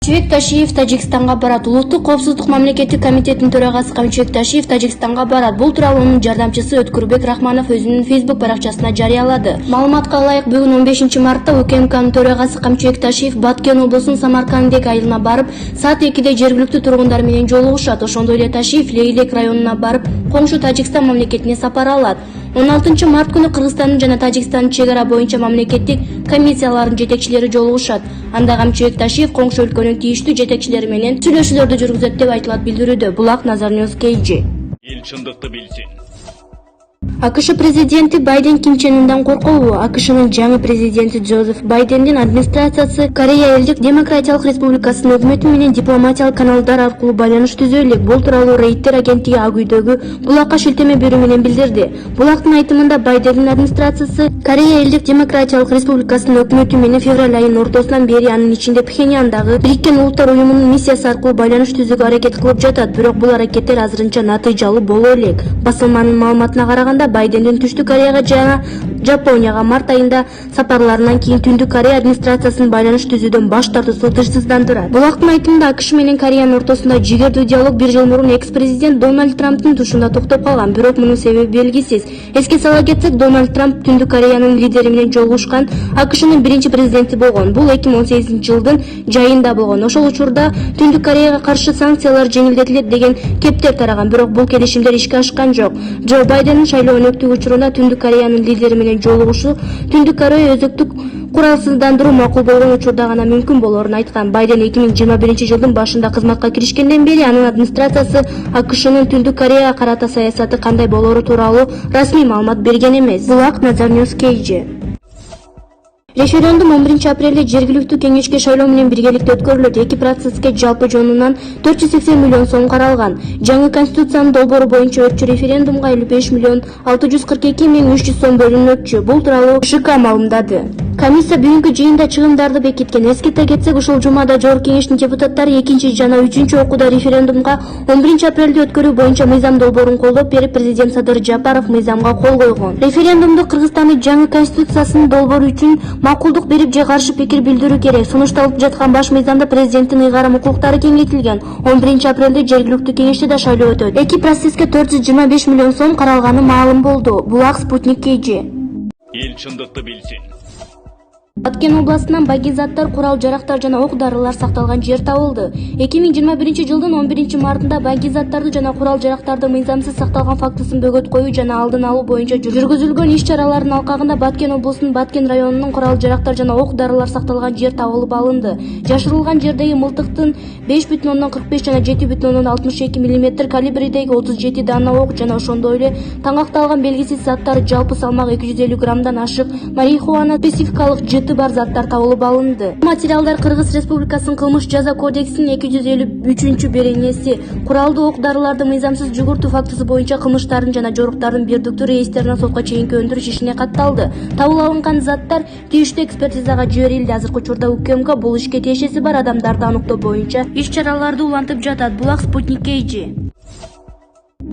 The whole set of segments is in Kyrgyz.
Чебекташиев Тажикстанга барат. Улуттук коопсуздук мамлекеттик комитетинин төрагасы Чебекташиев Тажикстанга барат. Бул тууралуу анын жардамчысы Өткүрбек Рахманов өзүнүн Facebook баракчасына жарыялады. Маалыматка ылайык, бүгүн 15 мартта УКМКнын төрагасы Чебекташиев Баткен облусунун Самаркандек айылына барып, саат 2де жергиликтүү тургундар менен жолугушат. Ошондой эле Ташиев Лейлек районуна барып, коңшу Тажикстан мамлекетине сапар алат. 16 март күнү Кыргызстандын жана Тажикстандын чек ара боюнча мамлекеттик комиссияларынын жетекчилери жолугушат. Анда Чебекташиев коңшу өлкөнүн тийиштүү жетекчилери менен сүйлөшүүлөрдү жүргүзөт деп айтылат билдирүүдө. Булак Назар Ньюс KG. Эл чындыкты билсин. АКШ президенти Байден Ким Чен Ындан коркобу? АКШнын жаңы президенти Джозеф Байдендин администрациясы Корея Элдик Демократиялык Республикасынын өкмөтү менен дипломатиялык каналдар аркылуу байланыш түзө элек. Бул тууралуу Рейтер агенттиги ак үйдөгү Булакка шилтеме берүү менен билдирди. Булактын айтымында Байдендин администрациясы Корея Элдик Демократиялык Республикасынын өкмөтү менен февраль айынын ортосунан бери анын ичинде Пхеньяндагы Бириккен Улуттар уюмунун миссиясы аркылуу байланыш түзүүгө аракет кылып жатат. Бирок бул аракеттер азырынча натыйжалуу боло элек. Басылманын маалыматына караганда, Байдендин Түштүк Кореяга жана Жапонияга март айында сапарларынан кийин Түндүк Корея администрациясынын байланыш түзүүдөн баш тартуусу тынчсыздандырат. Булактын айтымында АКШ менен Кореянын ортосунда жигердүү диалог бир жыл мурун экс-президент Дональд Трамптын тушунда токтоп калган, бирок мунун себеби белгисиз. Эске сала кетсек, Дональд Трамп Түндүк Кореянын лидери менен жолугушкан АКШнын биринчи президенти болгон. Бул 2018-жылдын жайында болгон. Ошол учурда Түндүк Кореяга каршы санкциялар жеңилдетилет деген кептер тараган, бирок бул келишимдер ишке ашкан жок. Джо Байдендин шайлоо өнөктүгү учурунда Түндүк Кореянын лидери менен жолугушу Түндүк Корея өзөктүк куралсыздандыруу макул болгон учурда гана мүмкүн болоорун айткан. Байден 2021-жылдын башында кызматка киришкенден бери анын администрациясы АКШнын Түндүк Кореяга карата саясаты кандай болоору тууралуу расмий маалымат берген эмес. Булак Назар Ньюс KG. Референдум 11 апрелде жергиликтүү кеңешке шайлоо менен биргеликте өткөрүлөт. Эки процесске жалпы жонунан 480 миллион сом каралган. Жаңы конституциянын долбоору боюнча өтчү референдумга 55,642,300 сом бөлүнөкчү. Бул тууралуу ШК маалымдады. Комиссия бүгүнкү жыйында чыгымдарды бекиткен. Эскерте кетсек, ушул жумада Жогорку кеңештин депутаттары 2 жана 3 окууда референдумга 11 апрелде өткөрүү боюнча мыйзам долбоорун колдоп берип, президент Садыр Жапаров мыйзамга кол койгон. Референдумду Кыргызстандын жаңы конституциясынын долбоору үчүн макулдук берип же каршы пикир билдирүү керек. Сунушталып жаткан баш мыйзамда президенттин ыйгарым укуктары кеңейтилген. 11 апрелде жергиликтүү кеңеште да шайлоо өтөт. Эки процесске 425 миллион сом каралганы маалым болду. Булак Спутник KG. Эл чындыкты билсин. Баткен областынан багизаттар, курал-жарактар жана ок-дарылар сакталган жер табылды. 2021-жылдын 11 мартында багизаттарды жана курал-жарактарды мыйзамсыз сакталган фактысын бөгөт коюу жана алдын алуу боюнча жүргүзүлгөн иш-чаралардын алкагында Баткен облусунун Баткен районунун курал-жарактар жана ок-дарылар сакталган жер табылып алынды. Жашырылган жердеги мылтыктын 5,45 жана 7,62 мм калибридеги 37 дана ок жана ошондой эле таңакталган белгисиз заттар, жалпы салмагы 250 граммдан ашык марихуана спецификалык бар заттар табылып алынды. Материалдар Кыргыз Республикасынын кылмыш жаза кодексинин 253-беренеси куралдуу ок-дарыларды мыйзамсыз жүгүртүү фактысы боюнча кылмыштардын жана жоруктардын бирдиктүү реестерине сотко чейинки өндүрүш ишине катталды. Табыл алынган заттар тийиштүү экспертизага жиберилди. Азыркы учурда УКМК бул ишке тиешеси бар адамдарды аныктоо боюнча иш-чараларды улантып жатат. Булак Спутник KG.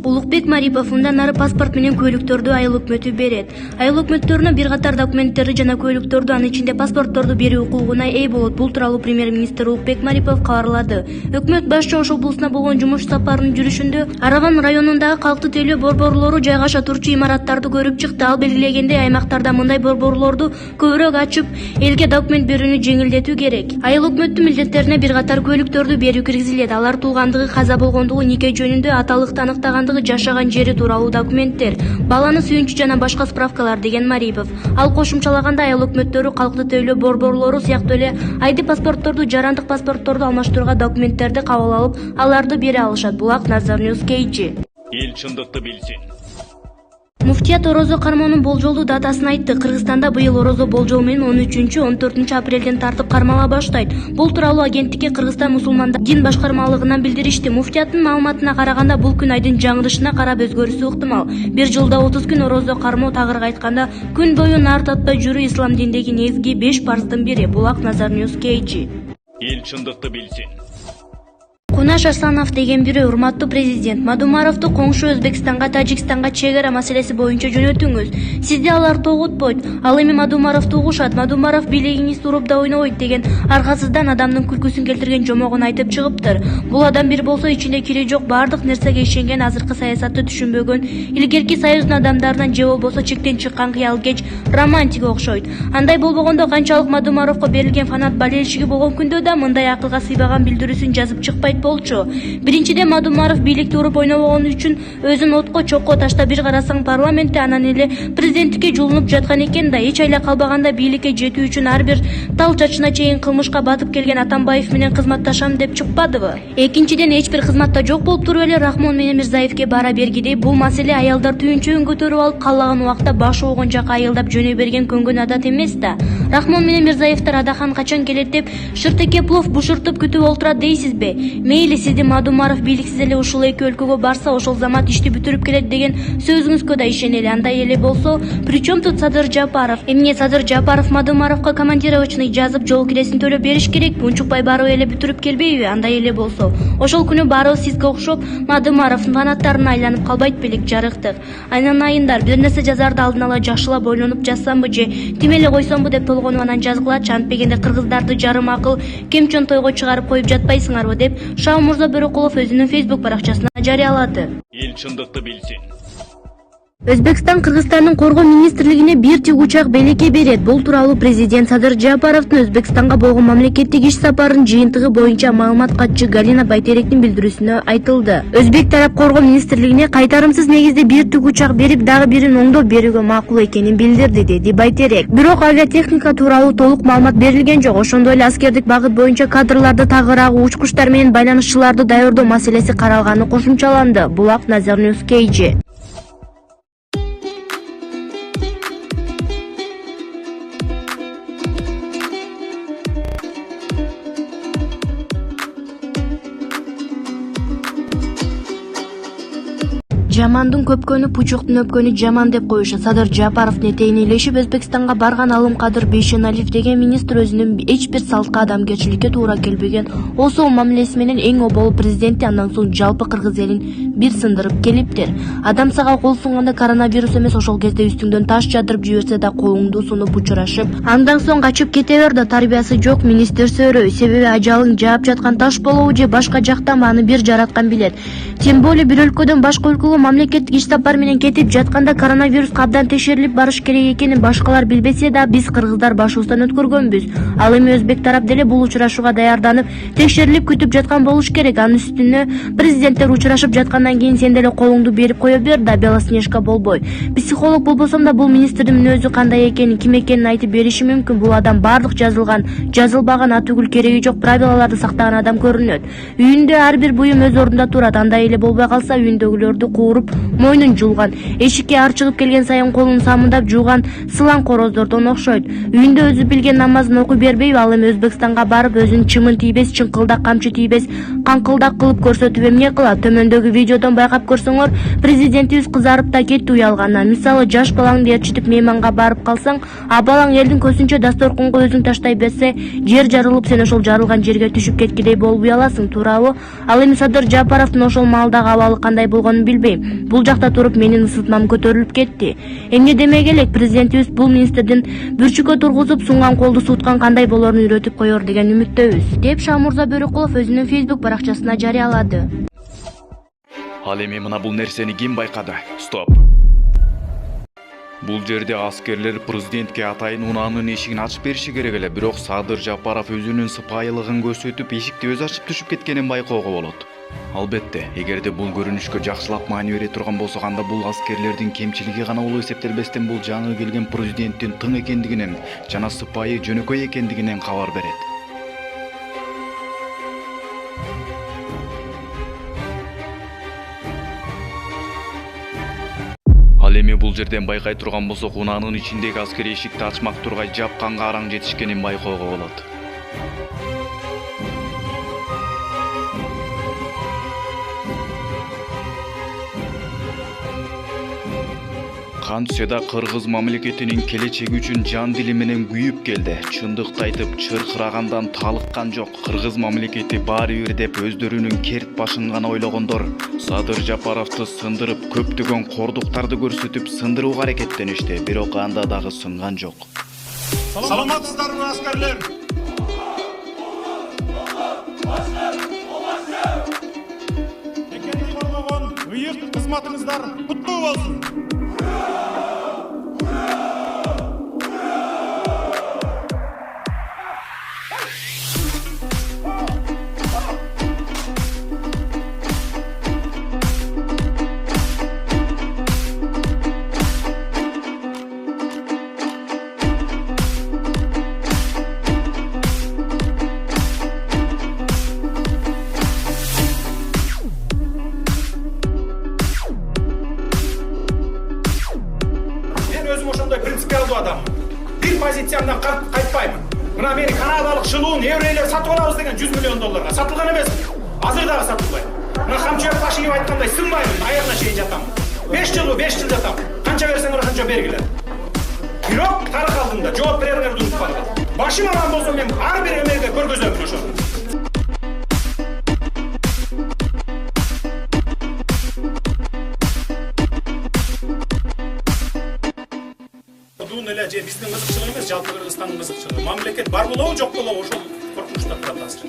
Улукбек Марипов мындан ары паспорт менен көйлүктөрдү айыл өкмөтү берет. Айыл өкмөттөрүнө бир катар документтерди жана көйлүктөрдү, анын ичинде паспортторду берүү укугуна ээ болот. Бул тууралуу премьер-министр Улукбек Марипов кабарлады. Өкмөт баш чоң облусуна болгон жумуш сапарынын жүрүшүндө Араван районундагы калкты тейлөө борборлору жайгаша турчу имараттарды көрүп чыкты. Ал белгилегендей, аймактарда мындай борборлорду көбүрөөк ачып, элге документ берүүнү жеңилдетүү керек. Айыл өкмөттүн милдеттерине бир катар көйлүктөрдү берүү киргизилет. Алар туулгандыгы, каза болгондугу, нике жөнүндө, аталыкты аныктагандыгы, жашаган жери тууралуу документтер, баланы сүйүнчү жана башка справкалар, деген Марипов. Ал кошумчалаганда, айыл өкмөттөрү калкты тейлөө борборлору сыяктуу эле ID паспортторду, жарандык паспортторду алмаштырууга документтерди кабыл алып, аларды бере алышат. Булак Назар Ньюс KG. Эл чындыкты билсин. Муфтият Орозо кармоонун болжолдуу датасын айтты. Кыргызстанда быйыл Орозо болжол менен 13-14 апрелден тартып кармала баштайт. Бул тууралуу агенттикке Кыргызстан мусулмандар дин башкармалыгынан билдиришти. Муфтияттын маалыматына караганда, бул күн айдын жаңылышына карап өзгөрүшү ыктымал. Бир жылда 30 күн Орозо кармоо, тагырга айтканда күн бою наар татпай жүрүү ислам диндеги негизги 5 парздын бири. Булак Назар Ньюс KG. Эл чындыкты билсин. Кунаш Арсланов деген бири урматтуу президент, Мадумаровду коңшу Өзбекстанга, Тажикстанга чегара маселеси боюнча жөнөтүңүз. Сизди алар тогутпойт. Ал эми Мадумаровду угушат. Мадумаров бийлигиңизди уруп да ойнобойт деген аргасыздан адамдын күлкүсүн келтирген жомогун айтып чыгыптыр. Бул адам бир болсо ичинде кири жок, бардык нерсеге ишенген, азыркы саясатты түшүнбөгөн, илгерки союздун адамдарынан же болбосо чектен чыккан кыялкеч романтик окшойт. Андай болбогондо канчалык Мадумаровго берилген фанат болельшиги болгон күндө да мындай акылга сыйбаган билдирүүсүн жазып чыкпайт болчу. Биринчиден, Мадумаров бийликти уруп ойнобогону үчүн өзүн отко чокко таштап, бир карасаң парламентте, анан эле президенттикке жулунуп жаткан экен да, эч айла калбаганда бийликке жетүү үчүн ар бир тал чачына чейин кылмышка батып келген Атамбаев менен кызматташам деп чыкпадыбы? Экинчиден, эч бир кызматта жок болуп туруп эле Рахмон менен Мирзаевке бара бергидей бул маселе аялдар түйүнчөгүн көтөрүп алып, каалаган убакта башы оогон жака айылдап жөнөй берген көнгөн адат эмес да. Рахмон менен Мирзаевдер Адахан качан келет деп Шыртеке плов бушуртуп күтүп олтурат дейсизби? Мейли, сизди Мадумаров бийликсиз эле ушул эки өлкөгө барса, ошол замат ишти бүтүрүп келет деген сөзүңүзгө да ишенели. Андай эле болсо, причем тут Садыр Жапаров? Эмне Садыр Жапаров Мадумаровго командировочный жазып, жол киресин төлөп бериш керекпи? Унчукпай барып эле бүтүрүп келбейби? Андай эле болсо, ошол күнү баарыбыз сизге окшоп Мадумаровдун фанаттарына айланып калбайт белек, жарыктык. Айнанайындар, бир нерсе жазарды алдын ала жакшылап ойлонуп жазсамбы же тим эле койсомбу деп толгонуп анан жазгылачы. Антпегенде кыргыздарды жарым акыл кемчон тойго чыгарып коюп жатпайсыңарбы деп Шаумурза Бөрөкулов өзүнүн Facebook баракчасына жарыялады. Эл чындыкты билсин. Өзбекстан Кыргызстандын коргоо министрлигине бир тигучак белекке берет. Бул тууралуу президент Садыр Жапаровдун Өзбекстанга болгон мамлекеттик иш сапарынын жыйынтыгы боюнча маалымат катчы Галина Байтеректин билдирүүсүнө айтылды. Өзбек тарап коргоо министрлигине кайтарымсыз негизде бир тигучак берип, дагы бирин оңдоп берүүгө макул экенин билдирди, деди Байтерек. Бирок авиатехника тууралуу толук маалымат берилген жок. Ошондой эле аскердик багыт боюнча кадрларды, тагыраагы учкучтар менен байланышчыларды даярдоо маселеси каралганы кошумчаланды. Булак Назар Ньюс KG. Жамандын көпкөнү, пучуктун өпкөнү жаман деп коюшат. Садыр Жапаровдун этегине илешип Өзбекстанга барган Алымкадыр Бейшеналиев деген министр өзүнүн эч бир салтка, адамгерчиликке туура келбеген осол мамилеси менен эң обол президентти, андан соң жалпы кыргыз элин бир сындырып келиптир. Адам сага кол сунганда коронавирус эмес, ошол кезде үстүңдөн таш жадырып жиберсе да колуңду сунуп учурашып, андан соң качып кете бер да, тарбиясы жок министр сөөрөй. Себеби ажалың жаап жаткан таш болобу же башка жактанбы, аны бир жараткан билет. Тем более бир өлкөдөн башка өлкөгө мамлекеттик иш сапар менен кетип жатканда коронавирус абдан текшерилип барыш керек экенин башкалар билбесе да, биз кыргыздар башыбыздан өткөргөнбүз. Ал эми өзбек тарап деле бул учурашууга даярданып, текшерилип күтүп жаткан болуш керек. Анын үстүнө президенттер учурашып жаткандан кийин сен деле колуңду берип кое бер да, Белоснежка болбой. Психолог болбосом да бул министрдин мүнөзү кандай экенин, ким экенин айтып бериши мүмкүн. Бул адам бардык жазылган, жазылбаган, атүгүл кереги жок правилаларды сактаган адам көрүнөт. Үйүндө ар бир буюм өз ордунда турат. Андай эле болбой калса, үйүндөгүлөрдү кууруп, мойнун жулган, эшикке ар чыгып келген сайын колун самындап жууган сылаң короздордон окшойт. Үйүндө өзү билген намазын окуй бербейби? Ал эми Өзбекстанга барып өзүн чымын тийбес, чыңкылдак, камчы тийбес, каңкылдак кылып көрсөтүп эмне кылат? Төмөндөгү видеодон байкап көрсөңөр, президентибиз кызарып да кетти уялгандан. Мисалы, жаш балаңды ээрчитип мейманга барып калсаң, а балаң элдин көзүнчө дасторконго өзүң таштай берсе, жер жарылып, сен ошол жарылган жерге түшүп кеткидей болуп уяласың, туурабы? Ал эми Садыр Жапаровдун ошол маалдагы абалы кандай болгонун билбейм. Бул жакта туруп менин ысытмам көтөрүлүп кетти. Эмне демек элек? Президентибиз бул министрдин бүрчүккө тургузуп сунган колду сууткан кандай болорун үйрөтүп коер деген үмүттөбүз, деп Шаумурза Бөрөкулов өзүнүн Facebook баракчасына жарыялады. Ал эми мына бул нерсени ким байкады? Стоп. Бул жерде аскерлер президентке атайын унаанын эшигин ачып бериши керек эле, бирок Садыр Жапаров өзүнүн сыпайылыгын көрсөтүп, эшикти өзү ачып түшүп кеткенин байкоого болот. Албетте, эгерде бул көрүнүшкө жакшылап маани бере турган болсо, анда бул аскерлердин кемчилиги гана болуп эсептелбестен, бул жаңы келген президенттин тың экендигинен жана сыпайы, жөнөкөй экендигинен кабар берет. Ал эми бул жерден байкай турган болсок, унаанын ичиндеги аскер эшикти ачмак тургай жапканга араң жетишкенин байкоого болот. Кантсе да Кыргыз мамлекетинин келечеги үчүн жан дили менен күйүп келди. Чындыкты айтып чыркырагандан талыккан жок. Кыргыз мамлекети баары бир деп өздөрүнүн керт башын гана ойлогондор. Садыр Жапаровду сындырып, көптөгөн кордуктарды көрсөтүп сындырууга аракеттеништи, бирок анда дагы сынган жок. Саламатсыздарбы аскерлер? Экенди коргогон ыйык кызматыңыздар куттуу болсун. Өзüm ошондой принципиалдуу адам. Бир позициямдан кайтпаймын. Мына мен канадалык шылуун еврейлер сатып алабыз деген 100 миллион долларга сатылган эмес. Азыр дагы сатылбайт. Мына Камчыев Ташиев айткандай сынбаймын, аягына чейин жатам. 5 жыл жатам. Канча берсеңер ошончо бергиле. Бирок тарых алдында жооп берериңерди унутпаңдар. Башым аман болсо мен ар бир эмеге көргөзөм ошону. Эле же биздин кызыкчылык эмес, жалпы Кыргызстандын кызыкчылыгы. Мамлекет бар болобу, жок болобу, ошол коркунучта турат азыр.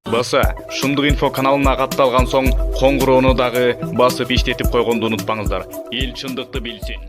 Баса, Шындык инфо каналына катталган соң коңгуроону дагы басып иштетип койгонду унутпаңыздар. Эл чындыкты билсин.